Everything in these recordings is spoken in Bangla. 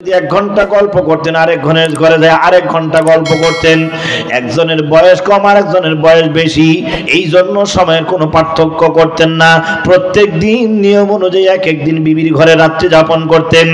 এক ঘন্টা গল্প করতেন, আরেক ঘরে যায় আরেক ঘন্টা গল্প করতেন। একজনের বয়স কম আর একজনের বয়স বেশি, এই জন্য সময়ের কোনো পার্থক্য করতেন না। প্রত্যেক দিন নিয়ম অনুযায়ী এক একদিন বিবির ঘরে রাত্রি যাপন করতেন।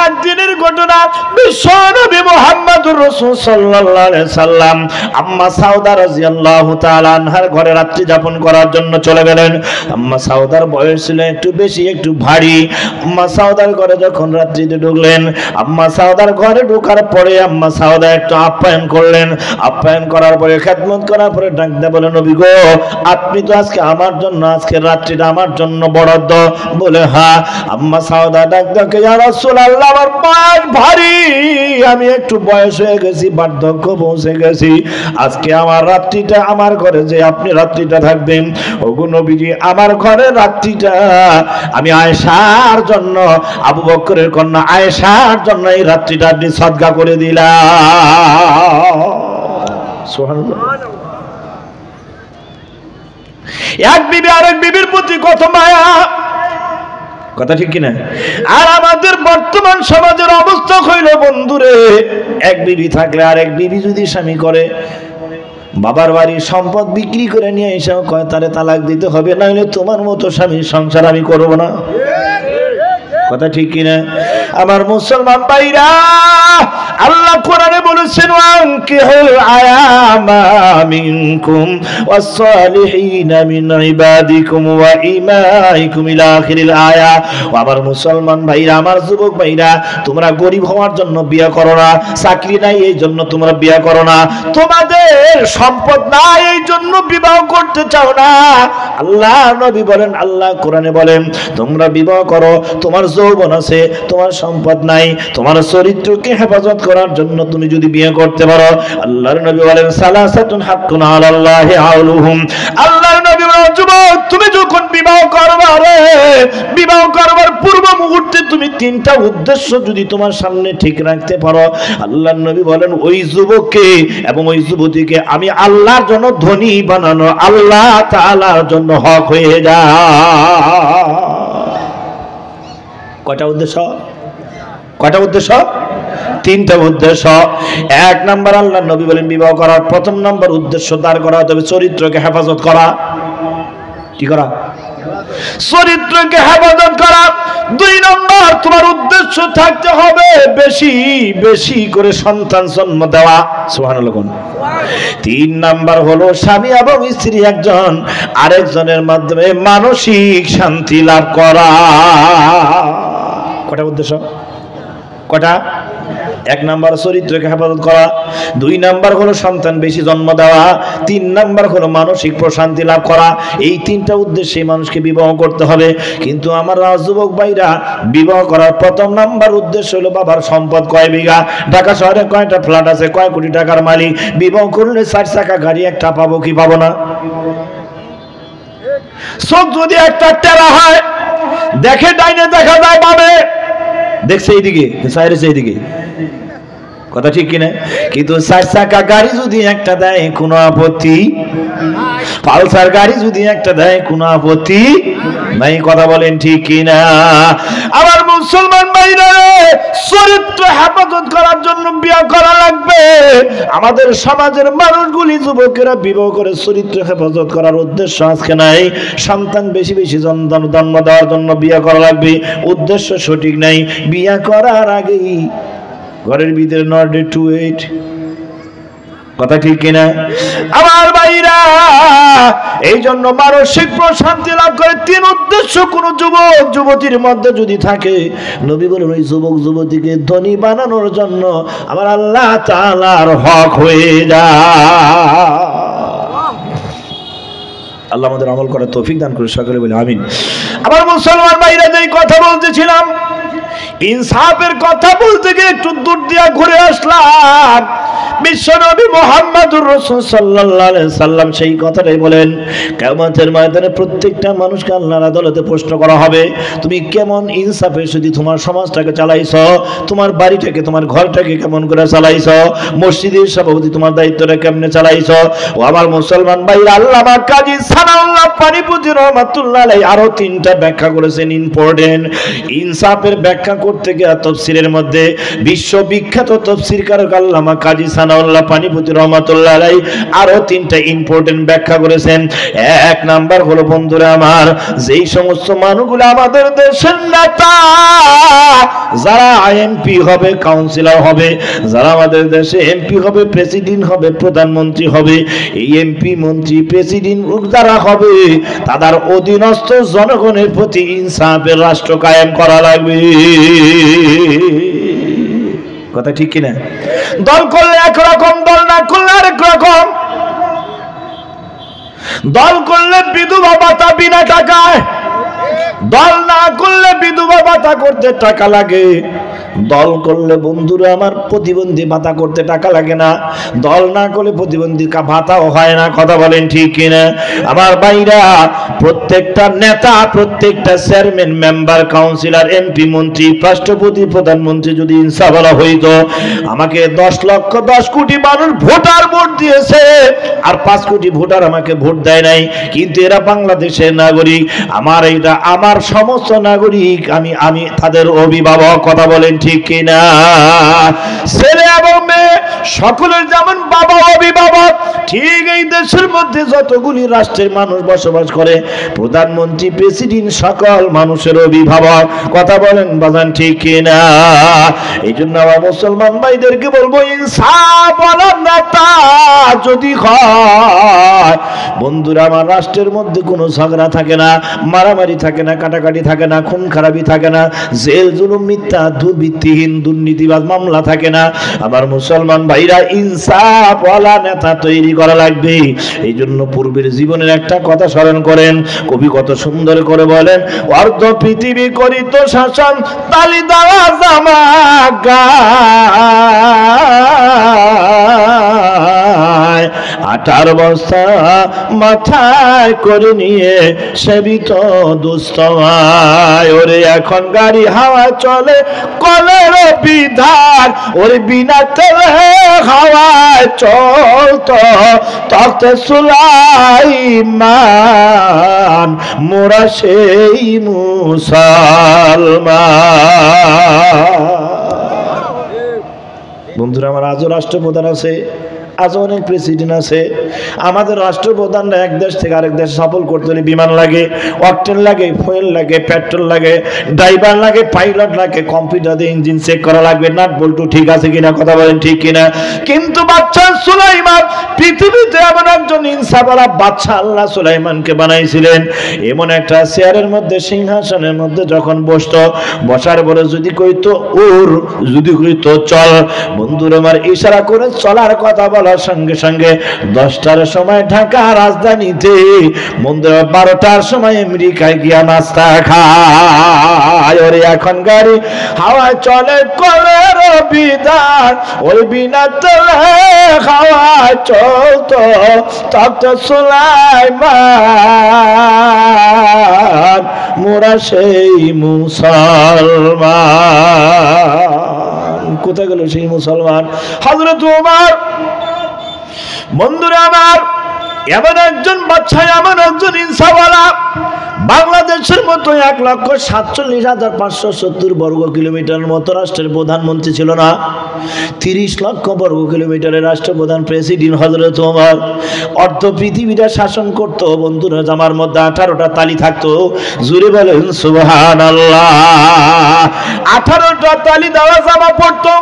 একদিনের ঘটনা, বিশ্বনবী মুহাম্মদুর রাসূল সাল্লাল্লাহু আলাইহি সাল্লাম আম্মা সাউদা রাদিয়াল্লাহু তাআলা আনহার ঘরে রাত্রি যাপন করার জন্য চলে গেলেন। আম্মা সাউদার বয়স ছিল একটু বেশি, একটু ভারী। আম্মা সাউদার ঘরে যখন রাত্রিতে ঢুকলেন, আম্মা সাউদার ঘরে ঢোকার পরে আম্মা সাউদা একটু আপ্যায়ন করলেন। আপ্যায়ন করার পরে, খেদমত করার পরে ডাক দিয়ে বলেন, নবী গো, আপনি তো আজকে আমার জন্য, আজকের রাত্রিটা আমার জন্য বরাদ্দ। বলে হ্যাঁ। আম্মা সাউদা ডাক দিয়ে, ইয়া রাসূলুল্লাহ, আমার বয়স ভারী, আমি একটু বয়স হয়ে গেছি, বার্ধক্য পৌঁছে গেছি, আজকে আমার রাত্রিটা আমার ঘরে যে আপনি রাত্রিটা থাকবেন। ওগো নবীজি, আমার ঘরে রাত্রিটা আমি আয়েশার জন্য, আবু বকরের কন্যা আয়েশার জন্য এই রাত্রিটা আপনি সদকা করে দিলাম। সুবহানাল্লাহ। এক বিবি আরেক বিবির প্রতি কত মায়া, কথা ঠিক কিনা? আর আমাদের বর্তমান সমাজের অবস্থা হইল বন্ধুরে, এক বিবি থাকলে আরেক বিবি যদি স্বামী করে, বাবার বাড়ির সম্পদ বিক্রি করে নিয়ে এসেও কয় তারে তালাক দিতে হবে, নাহলে তোমার মতো স্বামীর সংসার আমি করব না। কথা ঠিক কিনা? আমার মুসলমান ভাইরা, আল্লাহ কোরআনে বলেছেন, ওয়ানকিহুল আয়ামা মিনকুম ওয়াস-সালিহিনা মিন ইবাদিকুম ওয়া ইমাইকুম ইলা আখিরিল আয়া। আমার মুসলমান ভাইরা, আমার যুবক ভাইরা, তোমরা গরিব হওয়ার জন্য বিয়ে করো না, চাকরি নাই এই জন্য তোমরা বিয়ে করো না, তোমাদের সম্পদ নাই এই জন্য বিবাহ করতে চাও না। আল্লাহ নবী বলেন, আল্লাহ কোরআনে বলেন, তোমরা বিবাহ করো, তোমার যৌবন আছে, তোমার সম্পদ নাই, তোমার চরিত্রকে হেফাজত করার জন্য তুমি যদি বিয়ে করতে পারো। আল্লাহর নবী বলেন, সালাসাতুন হাক্কুন আলাল্লাহি আউলুহুম। আল্লাহর নবী বলেন, যুবক, তুমি যখন বিবাহ করবা রে, বিবাহ করবার পূর্ব মুহূর্তে তুমি তিনটা উদ্দেশ্য যদি তোমার সামনে ঠিক রাখতে পারো, আল্লাহর নবী বলেন, ওই যুবককে এবং ওই যুবতীকে আমি আল্লাহর জন্য ধনী বানানো, আল্লাহ তাআলার জন্য হক হয়ে যায়। কয়টা উদ্দেশ্য? কয়টা উদ্দেশ্য? তিনটা উদ্দেশ্য। এক নাম্বার, আল্লাহ নবী বলেন, বিবাহ করার প্রথম নাম্বার উদ্দেশ্য দাঁড় করা তবে চরিত্রকে হেফাজত করা। কি করা? চরিত্রকে হেফাজত করা। দুই নম্বর, তোমার উদ্দেশ্য থাকতে হবে বেশি বেশি করে সন্তান জন্ম দেওয়া। সুবহানাল্লাহ। তিন নাম্বার হলো স্বামী এবং স্ত্রী একজন আরেকজনের মাধ্যমে মানসিক শান্তি লাভ করা। কটা উদ্দেশ্য? কটা? এক নাম্বার চরিত্রকে হেফাজত করা, দুই নাম্বার হলো সন্তান বেশি জন্ম দেওয়া, তিন নাম্বার হলো মানসিক প্রশান্তি লাভ করা। এই তিনটা উদ্দেশ্যে মানুষকে বিবাহ করতে হবে। কিন্তু আমার যুবক ভাইরা, বিবাহ করার প্রথম নাম্বার উদ্দেশ্য হলো বাবার সম্পদ কয় বিঘা, ঢাকা শহরে কয়টা ফ্ল্যাট আছে, কয় কোটি টাকার মালিক। বিবাহ করলে 4 চাকা গাড়ি একটা পাবো কি পাবো না? চোখ যদি একটা টেরা হয়, দেখে ডাইনে দেখা যায় বামে, দেখছে এইদিকে, সাইরেছে এইদিকে, কথা ঠিক কিনা? কিন্তু 4 চাকা গাড়ি যদি একটা দেয় কোনো আপত্তি, পালসার গাড়ি যদি একটা দেয় কোনো আপত্তি নাই। কথা বলেন ঠিক কিনা? আমার মুসলমান ভাইরা, চরিত্র হেফাজত করার জন্য বিয়ে করা লাগবে। আমাদের সমাজের মানুষগুলি, যুবকেরা বিবাহ করে চরিত্র হেফাজত করার উদ্দেশ্য আজকে নাই, সন্তান বেশি বেশি জন্ম দেওয়ার জন্য বিয়ে করা লাগবে, উদ্দেশ্য সঠিক নাই। বিয়ে করার আগেই ঘরের ভিতরে নট ডে টু এইট, কথা ঠিক কিনা? আমার ভাইরা, এই জন্য মানসিক প্রশান্তি লাভ করে তিন উদ্দেশ্য কোন যুবক যুবতীর মধ্যে যদি থাকে, নবী বলেন ওই যুবক যুবতীকে ধনী বানানোর জন্য আমার আল্লাহ তাআলার হক হয়ে যায়। আল্লাহ আমাদের আমল করার তৌফিক দান করে, সকলে বলে আমিন। আমার মুসলমান ভাইরা, যেই কথা বলতেছিলাম, ইনসাফের কথা বলতে গিয়ে একটু দূর দিয়া ঘুরে আসলাম। বিশ্বনবী মুহাম্মদুর রাসূল সাল্লাল্লাহু আলাইহি সাল্লাম সেই কথাটাই বলেন, কিয়ামতের ময়দানে প্রত্যেকটা মানুষকে আল্লাহর আদালতে প্রশ্ন করা হবে, তুমি কেমন ইনসাফের সাথে তোমার সমাজটাকে চালাইছো, তোমার বাড়িটাকে, তোমার ঘরটাকে কেমন করে চালাইছো, মসজিদের সভাপতি তোমার দায়িত্বটা কেমনে চালাইছো। ও আমার মুসলমান ভাইরা, আল্লামা কাজী সানাউল্লাহ পানিপতি রহমাতুল্লাহ আলাইহি আরো তিনটা ব্যাখ্যা করেছেন ইম্পর্টেন্ট। ইনসাফের ব্যাখ্যা করতে গিয়ে তাফসীরের মধ্যে বিশ্ববিখ্যাত তাফসীরকার আল্লামা কাজী সানাউল্লাহ পানিপতি রহমাতুল্লাহ আলাইহি আরো তিনটা ইম্পর্টেন্ট ব্যাখ্যা করেছেন। এক নাম্বার হলো বন্ধুরা আমার, যেই সমস্ত মানুষগুলো আমাদের দেশের নেতা, যারা এমপি হবে, কাউন্সিলর হবে, যারা আমাদের দেশে এমপি হবে, প্রেসিডেন্ট হবে, প্রধানমন্ত্রী হবে, এই এমপি মন্ত্রী প্রেসিডেন্ট যারা হবে তাদের অধীনস্থ জনগণের প্রতি ইনসাফের রাষ্ট্র কায়েম করা লাগবে। কথা ঠিক কিনা? দল করলে একরকম, দল না করলে আরেক রকম। দল করলে বিধবা ভাতা বিনা টাকায়, দল না করলে বিধবা ভাতা করতে টাকা লাগে। দল করলে বন্ধুরা আমার প্রতিবন্ধী ভাতা করতে টাকা লাগে না, দল না করলে প্রতিবন্ধী ভাতাও হয় না। কথা বলেন ঠিক কিনা? আমার ভাইরা, প্রত্যেকটা নেতা, প্রত্যেকটা চেয়ারম্যান, মেম্বার, কাউন্সিলর, এমপি, মন্ত্রী, রাষ্ট্রপতি, প্রধানমন্ত্রী যদি ইনসাফওয়ালা হইতো, আমাকে 10 লক্ষ 10 কোটি মানুষ ভোটার ভোট দিয়েছে, আর 5 কোটি ভোটার আমাকে ভোট দেয় নাই, কিন্তু এরা বাংলাদেশের নাগরিক, আমার এইটা আমার সমস্ত নাগরিক, আমি তাদের অভিভাবক। কথা বলেন ঠিক কিনা? ছেলে এবং মেয়ে সকলের যেমন বাবা অভিভাবক, ঠিক এই দেশের মধ্যে যতগুলি রাষ্ট্রের মানুষ বসবাস করে, প্রধানমন্ত্রী, প্রেসিডেন্ট সকল মানুষের অভিভাবক। কথা বলেন বাজান ঠিক কিনা? এই জন্য আমার মুসলমান ভাইদেরকে বলবো, ইনসাফওয়ালা নেতা যদি হয় বন্ধুরা আমার, রাষ্ট্রের মধ্যে কোনো ঝগড়া থাকে না, মারামারি থাকে না, কাটাকাটি থাকে না, খুন খারাপি থাকে না, জেল জুলুম মিথ্যা দুর্বৃত্তিহীন দুর্নীতিবাজ মামলা থাকে না। আমার মুসলমান ভাইরা, ইনসাফওয়ালা নেতা তৈরি করা লাগবে। এই জন্য পূর্বের জীবনের একটা কথা স্মরণ করেন, কবি কত সুন্দর করে বলেন, অর্ধ পৃথিবী করিত শাসন, তালি দেওয়া জামা আটার বস্তা মাথায় করে নিয়ে সেবিত দুস্তমায়। ওরে এখন গাড়ি হাওয়া চলে কলের বিধান, ওরে বিনা তেলে হাওয়ায় চলতো তখতে সুলাইমান, মোরা সেই মুসলমান। বন্ধুরা আমার, আজও রাষ্ট্রপ্রধান আছে, আজও অনেক প্রেসিডেন্ট আছে। আমাদের রাষ্ট্রপ্রধানরা এক দেশ থেকে আরেক দেশ সফল করতে হলে বিমান লাগে, অকটেন লাগে, ফুয়েল লাগে, পেট্রোল লাগে, ড্রাইভার লাগে, পাইলট লাগে, কম্পিউটার দিয়ে ইঞ্জিন চেক করা লাগবে, নাট বল্টু ঠিক আছে কিনা। কথা বলেন ঠিক কিনা? কিন্তু বাদশা সুলাইমান, পৃথিবীতে এমন একজন ইনসাফওয়ালা বাদশা আল্লাহ সুলাইমানকে বানাইছিলেন। এমন একটা চেয়ারের মধ্যে, সিংহাসনের মধ্যে যখন বসতো, বসার পরে যদি কইতো উর, যদি কইতো চল, বন্ধুরা আমার ইশারা করে চলার কথা বলার সঙ্গে সঙ্গে 10টার সময় ঢাকা রাজধানীতে, বন্ধুরা 12টার সময় আমেরিকায় গিয়া নাস্তা খায়। ওরে এখন গাড়ি হাওয়ায় চলে কলের বিধান, ওই বিনা তেলে হাওয়ায় চলতো তখতে সুলাইমান, মোরা সেই মুসলমান। কোথায় গেল সেই মুসলমান? হযরত ওমর। বন্ধুরা আমার, এমন একজন বাদশা, এমন একজন ইনসাফওয়ালা, বাংলাদেশের মতো 1,47,570 বর্গ কিলোমিটার মতো রাষ্ট্রের প্রধানমন্ত্রী ছিল না, 30 লক্ষ বর্গ কিলোমিটারের রাষ্ট্রপ্রধান প্রেসিডেন্ট হযরত ওমর। অর্ধ পৃথিবীটা শাসন করত। বন্ধুরা, জামার মধ্যে 18টা তালি থাকতো, জুড়ে বলেন সুবহানাল্লাহ। 18টা তালি দেওয়া জামা পড়তো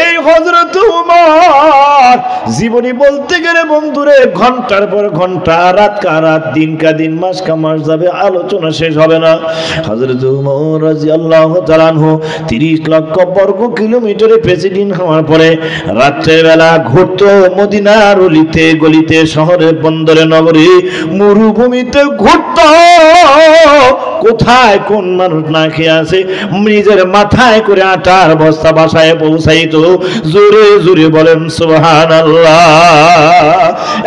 এই হযরত ওমর। জীবনী বলতে গেলে বন্ধুরে ঘন্টার পর ঘন্টা, রাত কা রাত, দিন কা দিন, মাস কা মাস যাবে, আলোচনা শেষ হবে না। হযরত ওমর রাদিয়াল্লাহু তাআলা আনহু 30 লক্ষ বর্গ কিলোমিটারে প্রেসিডেন্ট হওয়ার পরে রাত্রের বেলা ঘুরতো মদিনার অলিতে গলিতে, শহরে, বন্দরে, নগরে, মরুভূমিতে ঘুরতো। কোথায় কোন মানুষ না খেয়ে আছে, নিজের মাথায় করে আটার বস্তা বাসায় পৌঁছাইতো। জোরে জোরে বলেন সুবহানাল্লাহ।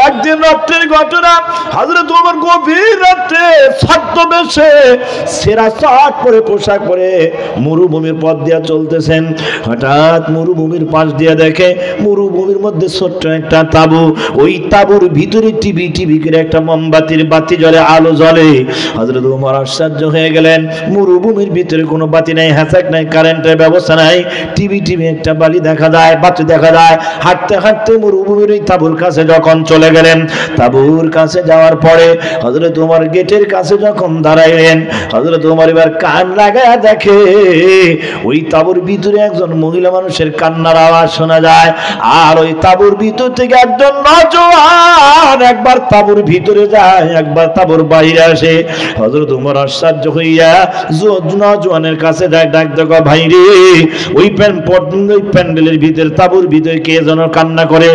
একদিন রাত্রের ঘটনা, হযরত ওমর গভীর রাত্রে ছদ্মবেশে সেরা শার্ট পরে পোশাক পরে মরুভূমির পথ দিয়ে চলতেছেন। হঠাৎ মরুভূমির পাশ দিয়ে দেখে মরুভূমির মধ্যে ছোট্ট একটা তাঁবু, ওই তাঁবুর ভিতরে টিভি করে একটা মোমবাতির বাতি জ্বলে, আলো জ্বলে। হযরত ওমর আশ্চর্য হয়ে গেলেন, মরুভূমির ভিতরে কোনো বাতি নাই, হ্যাচাক নাই, কারেন্টের ব্যবস্থা নাই, টিভি একটা বালি দেখা যায়, বাতি দেখা যায়। হাঁটতে হাঁটতে মরুভূমির ওই তাঁবুর কাছে যখন চলে গেলেন, তাঁবুর কাছে যাওয়ার পরে হযরত ওমর গেটের কাছে যখন দাঁড়াইলেন, হযরত ওমর এবার কান লাগায়া দেখে ওই তাঁবুর ভিতরে একজন মহিলা মানুষের কান্নার আওয়াজ শোনা যায়। আর ওই তাঁবুর ভিতর থেকে একজন নওজোয়ান একবার তাঁবুর ভিতরে যায়, একবার তাঁবুর বাইরে আসে। হযরত ওমর আশ্চর্য হইয়া নওজোয়ানের কাছে ডাক দেখো, ভাই রে, ওই প্যান্ডেলের ভিতরে তাঁবুর ভিতরে কে যেন কান্না করে,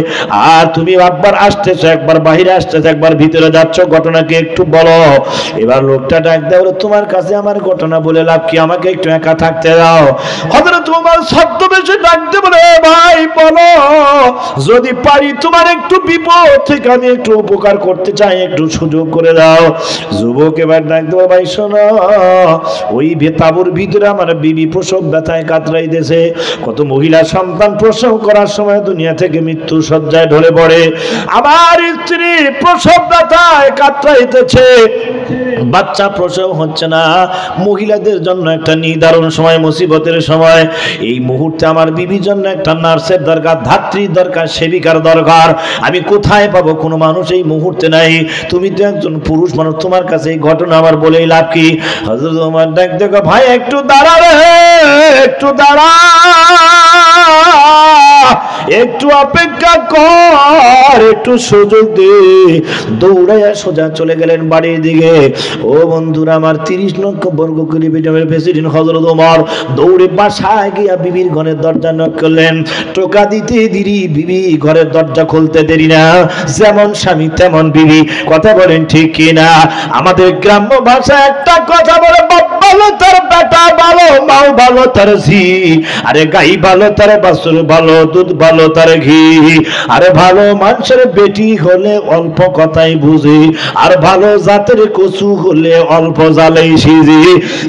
আর তুমি একবার আসতেছো, একবার বাইরে আসতেছো, একবার ভিতরে যাচ্ছ, ঘটনা কি একটু বলো। এবার লোকটা ডাক দেয়, তোমার কাছে আমার ঘটনা বলে লাভ কি, আমাকে একটু একা থাকতে দাও। হযরত ওমর ছদ্মবেশে ডাক দিয়ে বলে, ভাই বলো, যদি পারি তোমার একটু বিপদ থেকে আমি একটু উপকার করতে চাই, একটু সুযোগ করে দাও। যুবক এবার ডাক দেবো, ভাই শোনো, ওই তাঁবুর ভিতরে আমার বিবি প্রসব ব্যথায় কাতরাইতেছে। কত মহিলা সন্তান প্রসব করার সময় দুনিয়া থেকে মৃত্যু শয্যায় ঢলে পড়ে, আমার স্ত্রী প্রসব ব্যথায় কাতরাইতেছে, বাচ্চা প্রসব হচ্ছে না। মহিলাদের জন্য একটা নির্ধারণ সময়, মুসিবতের সময়। এই মুহূর্তে আমার বিবির জন্য একটা নার্সের দরকার, ধাত্রীর দরকার, সেবিকার দরকার। আমি কোথায় পাবো? কোনো মানুষ এই মুহূর্তে নাই। তুমি তো একজন পুরুষ মানুষ, তোমার কাছে এই ঘটনা আমার বলেই লাভ কি? হযরত ওমর ডাক দেখো, ভাই একটু দাঁড়া রে, একটু দাঁড়া, একটু অপেক্ষা কর, একটু সুযোগ দে। দৌড়াইয়া সোজা চলে গেলেন বাড়ির দিকে। ও বন্ধুরা আমার, 30 লক্ষ বর্গ কিলোমিটারের প্রেসিডেন্ট হযরত ওমর দৌড়ে বাসায় গিয়া বিবির ঘরের দরজা নক করলেন। টোকা দিতে দেরি, বিবি ঘরের দরজা খুলতে দেরি না। যেমন স্বামী তেমন বিবি, কথা বলেন ঠিক কিনা? আমাদের গ্রাম্য ভাষায় একটা কথা বলে, বাপ ভালো তার বেটা ভালো, মাও ভালো তার ঝি, আরে গাই ভালো তার বাছুর ভালো, দুধ ভালো তার ঘি। আরে ভালো মানুষের বেটি হলে অল্প কথাই বুঝি, আর ভালো জাতের কচু হলে অল্প জালেই সিজি।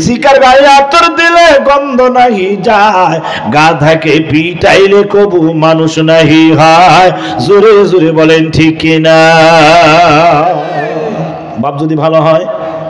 শিকার গায়ে আতর দিলে গন্ধ নাহি যায়, গাধাকে পিটাইলে কবু মানুষ নাহি হয়। জোরে জোরে বলেন ঠিক কিনা? বাপ যদি ভালো হয়,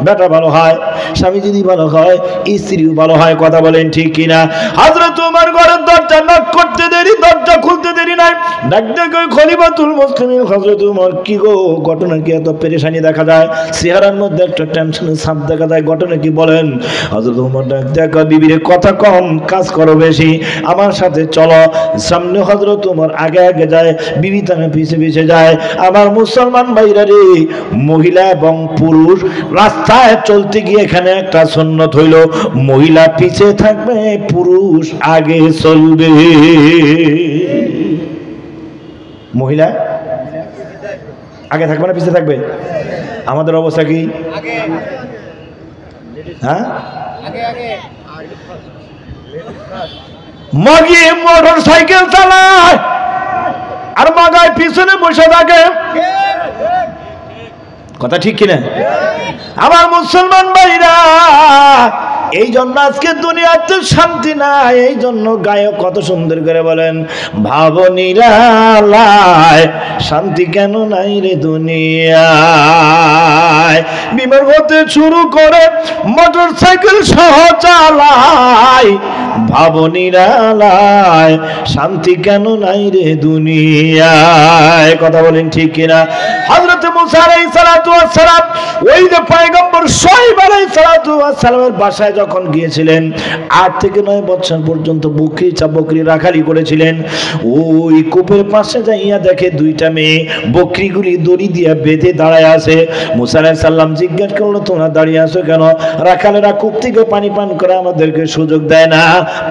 বেটা ভালো হয়, স্বামী যদি ভালো হয়, স্ত্রীও ভালো হয়। কথা বলেন ঠিক কিনা? হযরত ওমর ঘরের দরজা নক করতে দেরি, দরজা খুলতে দেরি নাই। ডাক দেখো খলিফাতুল মুসলিমিন হযরত ওমর, কি গো, ঘটনা কি? এত পেরেশানি দেখা যায়, চেহারার মধ্যে একটা টেনশনের ছাপ দেখা যায়, ঘটনা কি বলেন? হযরত ওমর ডাক দেখো, বিবিরে কথা কম, কাজ করো বেশি, আমার সাথে চলো। সামনে হযরত ওমর আগে আগে যায়, বিবি তার পিছে পিছে যায়। আমার মুসলমান ভাইরা রে, মহিলা এবং পুরুষ রাস্তায় চলতে গিয়ে এখানে একটা সুন্নত হইল, মহিলা পিছে থাকবে, পুরুষ আগে চলবে। মহিলা আগে থাকবে না পিছে থাকবে? আমাদের অবস্থা কি? হ্যাঁ, মাগি মোটর সাইকেল চালায় আর মাগায় পিছনে বসে থাকে। কথা ঠিক কিনা? আমার মুসলমান ভাইরা, এই জন্য আজকে দুনিয়াতে শান্তি নাই। এই জন্য গায়ক কত সুন্দর করে বলেন, ভাবো নিরালায় শান্তি কেন নাই রে দুনিয়ায়। বিমার হতে শুরু করে মোটর সাইকেল সহ চালায়, ভাবো নিরালায় শান্তি কেন নাই রে দুনিয়ায়। কথা বলেন ঠিক কিনা? হযরত মুসা আলাইহিস সালাতু ওয়াস সালাম ওই যে পয়গম্বর শুআয়ব আলাইহিস সালাতু ওয়াস সালামের বাসায় যখন গিয়েছিলেন, 8 থেকে 9 বছর পর্যন্ত বকরি চাবকরি রাখালি করেছিলেন। ওই কূপের পাশে যাইয়া দেখে 2টা মেয়ে বকরিগুলি দড়ি দিয়ে বেঁধে দাঁড়ায় আছে। মুসা আলাইহিস সালাম জিজ্ঞেস করলো তোমরা দাঁড়িয়ে আছো কেন? রাখালেরা কূপ থেকে পানি পান করে আমাদেরকে সুযোগ দেয় না,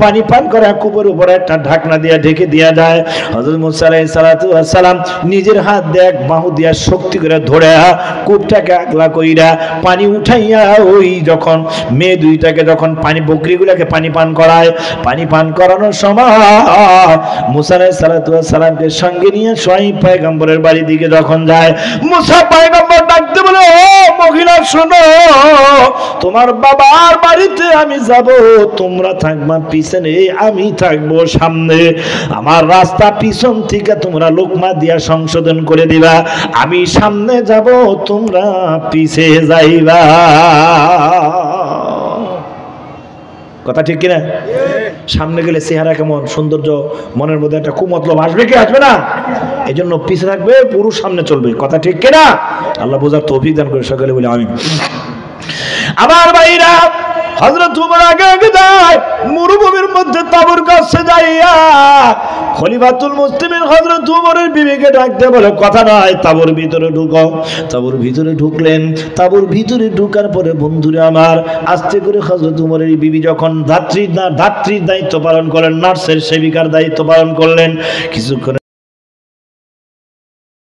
পানি পান করে কূপের উপরে একটা ঢাকনা দিয়ে ঢেকে দেওয়া যায়। হযরত মুসা আলাইহিস সালাম নিজের হাত দিয়ে এক বাহু দিয়ে শক্তি করে ধরে কূপটাকে আগলা কইরা পানি উঠাইয়া ওই যখন মেয়ে দুইটাকে যখন পানি বকরিগুলোকে পানি পান করায়, পানি পান করানোর সময় মুসা আলাইহিস সালামকে সঙ্গে নিয়ে শুআয়ব পয়গম্বরের বাড়ির দিকে যখন যায়, মুসা পয়গম্বর ডাকতে বলে, ও মহিলা শোনো, তোমার বাবার বাড়িতে আমি যাব, তোমরা থাকবা পিছনে, আমি থাকবো সামনে। আমার রাস্তা পিছন থেকে তোমরা লোকমা দিয়া সংশোধন করে দিবা, আমি সামনে যাব, তোমরা পিছে যাইবা। কথা ঠিক কিনা? সামনে গেলে চেহারা কেমন সৌন্দর্য, মনের মধ্যে একটা কুমতলব আসবে কি আসবে না? এই জন্য পিছে থাকবে, পুরুষ সামনে চলবে। কথা ঠিক কিনা? আল্লাহ বোঝার তৌফিক দান করে সকলে বলে আমিন। আমার ভাইরা, হযরত উমর আগে আগে যায়, মরুভূমির মধ্যে তাবুর কাছে যাইয়া খলিফাতুল মুসলিমিন হযরত উমরের বিবিকে ডাকতে বলে, কথা নয়, তাবুর ভিতরে ঢুকো। তাবুর ভিতরে ঢুকলেন। তাবুর ভিতরে ঢুকার পরে বন্ধুরা আমার, আস্তে করে হযরত উমরের বিবি যখন ধাত্রীর দায়িত্ব পালন করেন, নার্সের সেবিকার দায়িত্ব পালন করলেন, কিছুক্ষণ